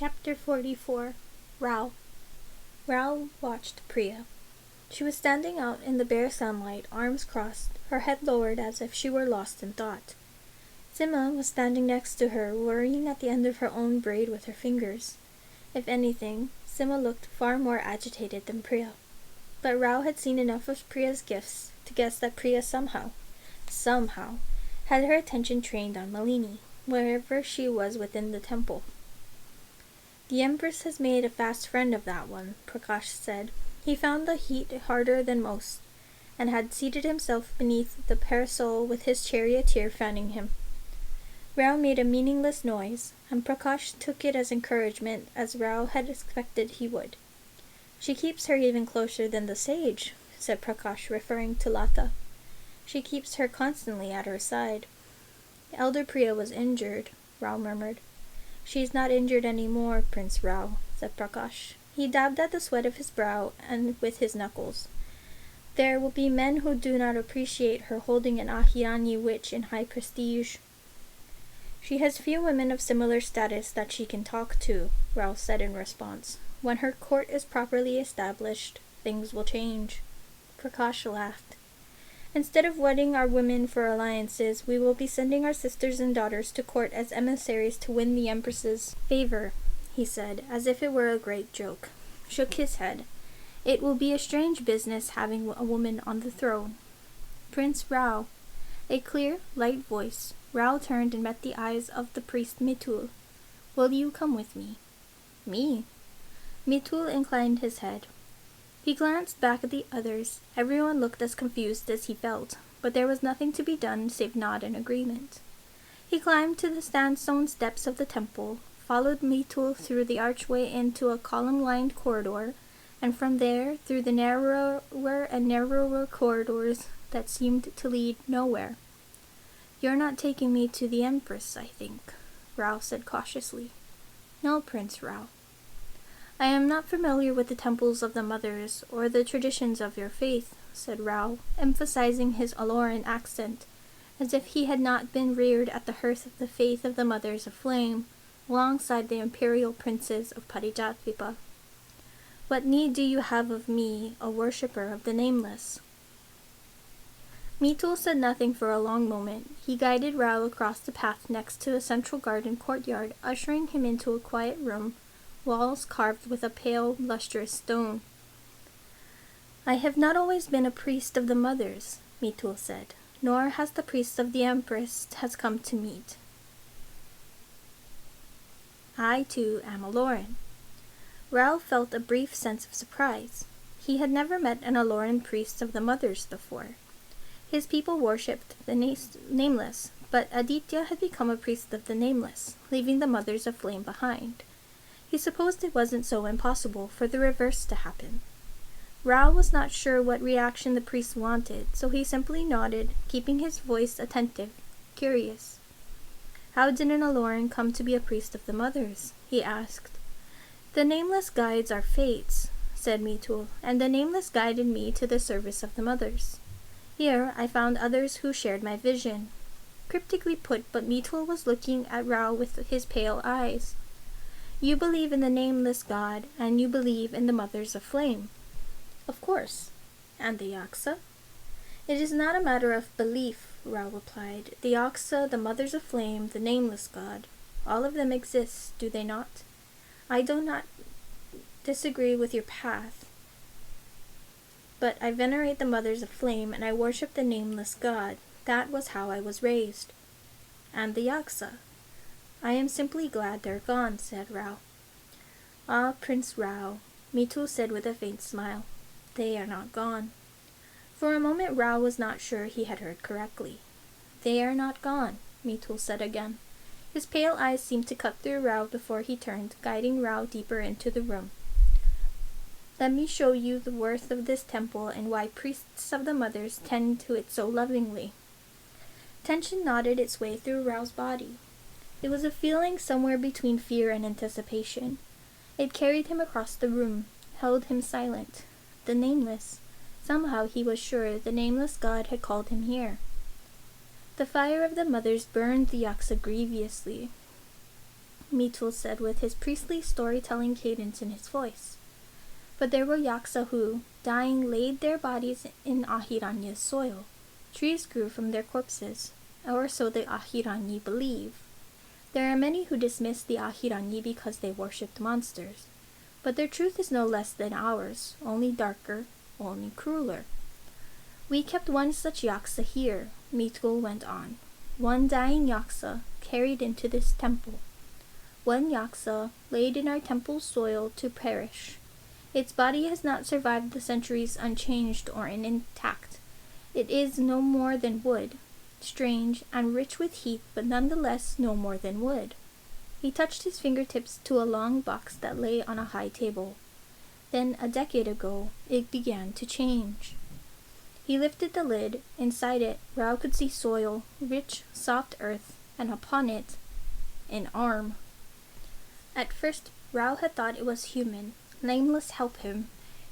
Chapter 44. Rao. Rao watched Priya. She was standing out in the bare sunlight, arms crossed, her head lowered as if she were lost in thought. Sima was standing next to her, worrying at the end of her own braid with her fingers. If anything, Sima looked far more agitated than Priya. But Rao had seen enough of Priya's gifts to guess that Priya somehow, had her attention trained on Malini, wherever she was within the temple. "The Empress has made a fast friend of that one," Prakash said. He found the heat harder than most, and had seated himself beneath the parasol with his charioteer fanning him. Rao made a meaningless noise, and Prakash took it as encouragement, as Rao had expected he would. "She keeps her even closer than the sage," said Prakash, referring to Lata. "She keeps her constantly at her side." "Elder Priya was injured," Rao murmured. "She's not injured any more, Prince Rao," said Prakash. He dabbed at the sweat of his brow and with his knuckles. "There will be men who do not appreciate her holding an Ahirani witch in high prestige." "She has few women of similar status that she can talk to," Rao said in response. "When her court is properly established, things will change." Prakash laughed. "Instead of wedding our women for alliances, we will be sending our sisters and daughters to court as emissaries to win the Empress's favor," he said, as if it were a great joke. Shook his head. "It will be a strange business having a woman on the throne." "Prince Rao." A clear, light voice. Rao turned and met the eyes of the priest Mitul. "Will you come with me?" "Me?" Mitul inclined his head. He glanced back at the others. Everyone looked as confused as he felt, but there was nothing to be done save nod in agreement. He climbed to the sandstone steps of the temple, followed Mitul through the archway into a column-lined corridor, and from there through the narrower and narrower corridors that seemed to lead nowhere. "You're not taking me to the Empress, I think," Rao said cautiously. "No, Prince Rao." "I am not familiar with the temples of the mothers, or the traditions of your faith," said Rao, emphasizing his Aloran accent, as if he had not been reared at the hearth of the faith of the Mothers of Flame, alongside the imperial princes of Parijatvipa. "What need do you have of me, a worshipper of the Nameless?" Mitul said nothing for a long moment. He guided Rao across the path next to a central garden courtyard, ushering him into a quiet room, walls carved with a pale, lustrous stone. "I have not always been a priest of the Mothers," Mitul said, "nor has the priest of the Empress has come to meet. I, too, am a Aloran." Rao felt a brief sense of surprise. He had never met an Aloran priest of the Mothers before. His people worshipped the Nameless, but Aditya had become a priest of the Nameless, leaving the Mothers of Flame behind. He supposed it wasn't so impossible for the reverse to happen. Rao was not sure what reaction the priest wanted, so he simply nodded, keeping his voice attentive, curious. "How did an Aloran come to be a priest of the Mothers?" he asked. "The Nameless guides our fates," said Mitul, "and the Nameless guided me to the service of the Mothers. Here I found others who shared my vision." Cryptically put, but Mitul was looking at Rao with his pale eyes. "You believe in the Nameless God, and you believe in the Mothers of Flame." "Of course." "And the Yaksa?" "It is not a matter of belief," Rao replied. "The Yaksa, the Mothers of Flame, the Nameless God, all of them exist, do they not? I do not disagree with your path, but I venerate the Mothers of Flame, and I worship the Nameless God. That was how I was raised." "And the Yaksa?" "I am simply glad they're gone," said Rao. "Ah, Prince Rao," Mitul said with a faint smile. "They are not gone." For a moment Rao was not sure he had heard correctly. "They are not gone," Mitul said again. His pale eyes seemed to cut through Rao before he turned, guiding Rao deeper into the room. "Let me show you the worth of this temple and why priests of the Mothers tend to it so lovingly." Tension knotted its way through Rao's body. It was a feeling somewhere between fear and anticipation. It carried him across the room, held him silent. The Nameless. Somehow he was sure the Nameless God had called him here. The fire of the Mothers burned the Yaksa grievously. Mitul said with his priestly storytelling cadence in his voice. But there were Yaksa who, dying, laid their bodies in Ahiranya's soil. Trees grew from their corpses, or so the Ahiranyi believe. There are many who dismiss the Ahiranyi because they worshipped monsters. But their truth is no less than ours, only darker, only crueler. We kept one such Yaksa here, Mitul went on. One dying Yaksa carried into this temple. One Yaksa laid in our temple's soil to perish. Its body has not survived the centuries unchanged or intact. It is no more than wood, strange and rich with heat, but nonetheless no more than wood. He touched his fingertips to a long box that lay on a high table. Then, a decade ago, it began to change. He lifted the lid. Inside it, Rao could see soil, rich, soft earth, and upon it, an arm. At first, Rao had thought it was human. Nameless help him.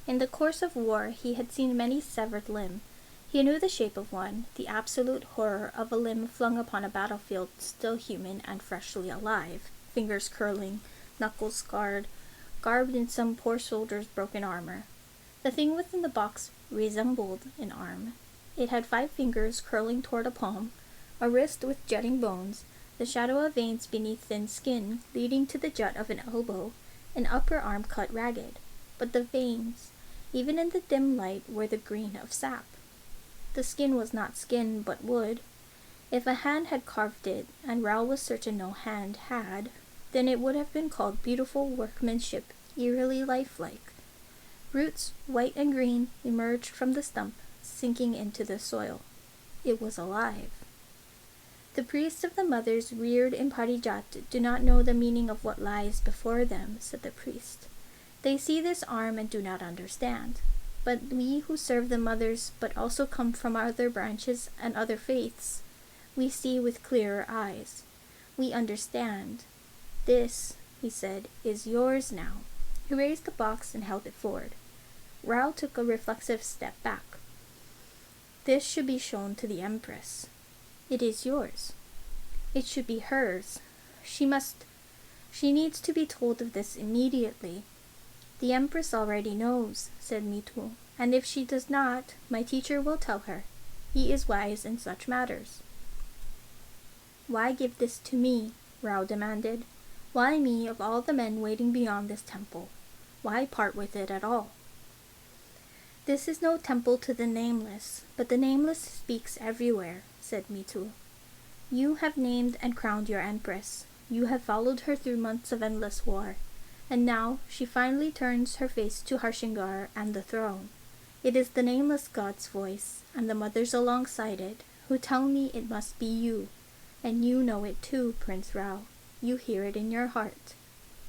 In the course of war, he had seen many severed limbs. He knew the shape of one, the absolute horror of a limb flung upon a battlefield, still human and freshly alive, fingers curling, knuckles scarred, garbed in some poor soldier's broken armor. The thing within the box resembled an arm. It had 5 fingers curling toward a palm, a wrist with jutting bones, the shadow of veins beneath thin skin, leading to the jut of an elbow, an upper arm cut ragged. But the veins, even in the dim light, were the green of sap. The skin was not skin, but wood. If a hand had carved it, and Rao was certain no hand had, then it would have been called beautiful workmanship, eerily lifelike. Roots, white and green, emerged from the stump, sinking into the soil. It was alive. The priests of the mothers reared in Parijat do not know the meaning of what lies before them, said the priest. They see this arm and do not understand. But we who serve the mothers but also come from other branches and other faiths, we see with clearer eyes. We understand. This, he said, is yours now. He raised the box and held it forward. Rao took a reflexive step back. This should be shown to the Empress. It is yours. It should be hers. She needs to be told of this immediately. The Empress already knows, said Mitul, and if she does not, my teacher will tell her. He is wise in such matters. Why give this to me? Rao demanded. Why me of all the men waiting beyond this temple? Why part with it at all? This is no temple to the nameless, but the nameless speaks everywhere, said Mitul. You have named and crowned your Empress. You have followed her through months of endless war. And now she finally turns her face to Harshingar and the throne. It is the nameless god's voice, and the mothers alongside it, who tell me it must be you. And you know it too, Prince Rao. You hear it in your heart.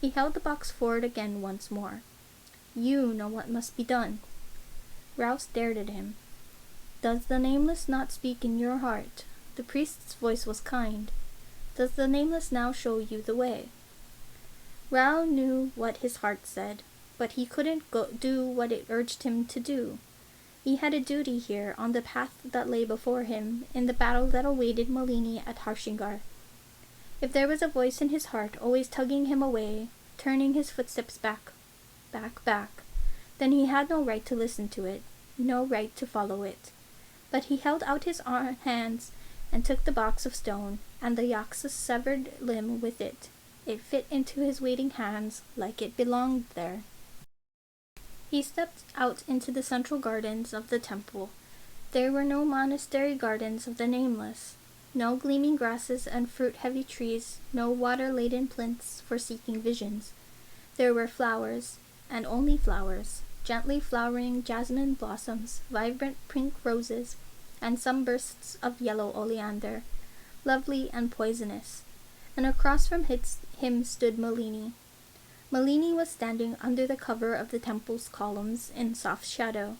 He held the box forward again once more. You know what must be done. Rao stared at him. Does the nameless not speak in your heart? The priest's voice was kind. Does the nameless now show you the way? Rao knew what his heart said, but he couldn't do what it urged him to do. He had a duty here on the path that lay before him, in the battle that awaited Malini at Harshingar. If there was a voice in his heart always tugging him away, turning his footsteps back, then he had no right to listen to it, no right to follow it. But he held out his hands and took the box of stone, and the Yaksa's severed limb with it. It fit into his waiting hands like it belonged there. He stepped out into the central gardens of the temple. There were no monastery gardens of the nameless, no gleaming grasses and fruit-heavy trees, no water-laden plinths for seeking visions. There were flowers, and only flowers, gently flowering jasmine blossoms, vibrant pink roses, and some bursts of yellow oleander, lovely and poisonous. And across from him stood Malini. Malini was standing under the cover of the temple's columns in soft shadow.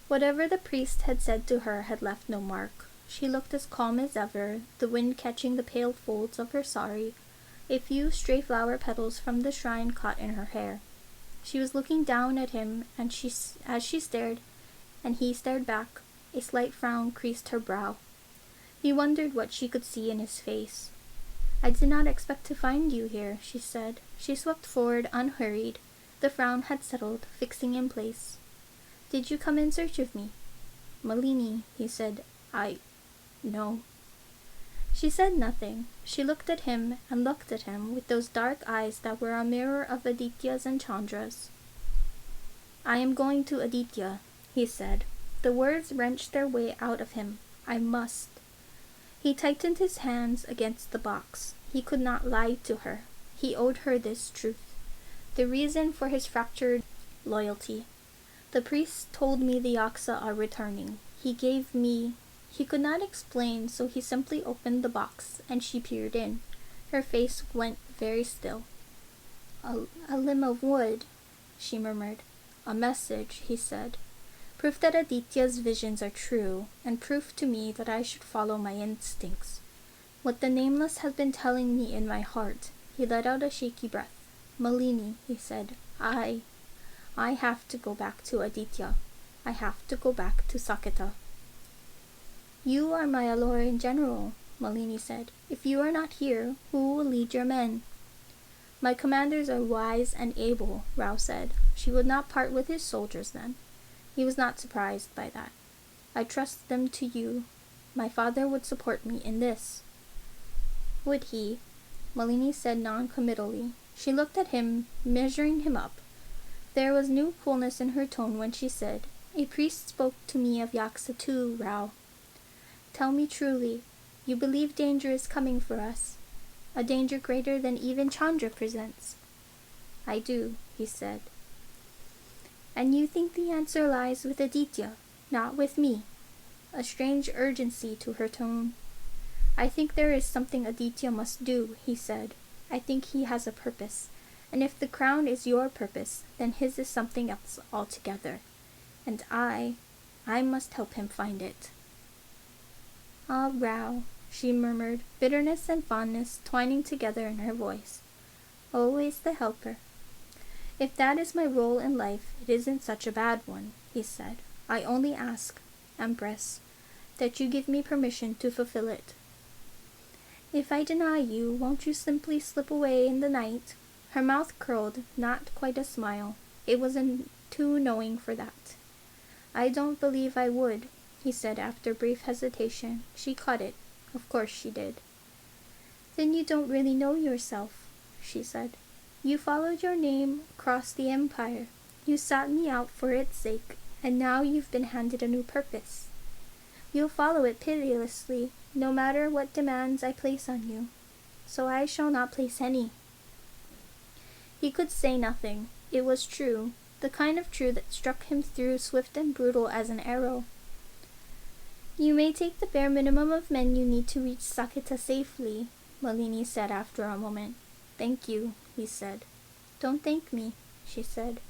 Whatever the priest had said to her had left no mark. She looked as calm as ever, the wind catching the pale folds of her sari, a few stray flower petals from the shrine caught in her hair. She was looking down at him, and as she stared, and he stared back, a slight frown creased her brow. He wondered what she could see in his face. I did not expect to find you here, she said. She swept forward unhurried. The frown had settled, fixing in place. Did you come in search of me? Malini, he said. No. She said nothing. She looked at him and looked at him with those dark eyes that were a mirror of Aditya's and Chandra's. I am going to Aditya, he said. The words wrenched their way out of him. I must. He tightened his hands against the box. He could not lie to her. He owed her this truth. The reason for his fractured loyalty. The priest told me the Yaksa are returning. He could not explain, so he simply opened the box, and she peered in. Her face went very still. A limb of wood, she murmured. A message, he said. Proof that Aditya's visions are true, and proof to me that I should follow my instincts. What the Nameless has been telling me in my heart. He let out a shaky breath. Malini, he said, I have to go back to Aditya. I have to go back to Saketa. You are my Aloran general, Malini said. If you are not here, who will lead your men? My commanders are wise and able, Rao said. She would not part with his soldiers then. He was not surprised by that. I trust them to you. My father would support me in this. Would he? Malini said non-committally. She looked at him, measuring him up. There was new coolness in her tone when she said, A priest spoke to me of Yaksa too, Rao. Tell me truly, you believe danger is coming for us, a danger greater than even Chandra presents. I do, he said. And you think the answer lies with Aditya, not with me? A strange urgency to her tone. I think there is something Aditya must do, he said. I think he has a purpose, and if the crown is your purpose, then his is something else altogether. And I must help him find it. Ah, Rao, she murmured, bitterness and fondness twining together in her voice. Always the helper. If that is my role in life, it isn't such a bad one, he said. I only ask, Empress, that you give me permission to fulfill it. If I deny you, won't you simply slip away in the night? Her mouth curled, not quite a smile. It was too knowing for that. I don't believe I would, he said after brief hesitation. She caught it. Of course she did. Then you don't really know yourself, she said. You followed your name across the empire. You sought me out for its sake, and now you've been handed a new purpose. You'll follow it pitilessly, no matter what demands I place on you. So I shall not place any. He could say nothing. It was true, the kind of true that struck him through swift and brutal as an arrow. You may take the bare minimum of men you need to reach Saketa safely, Malini said after a moment. Thank you, he said. Don't thank me, she said.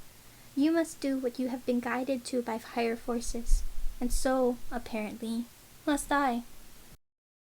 You must do what you have been guided to by higher forces, and so, apparently, must I.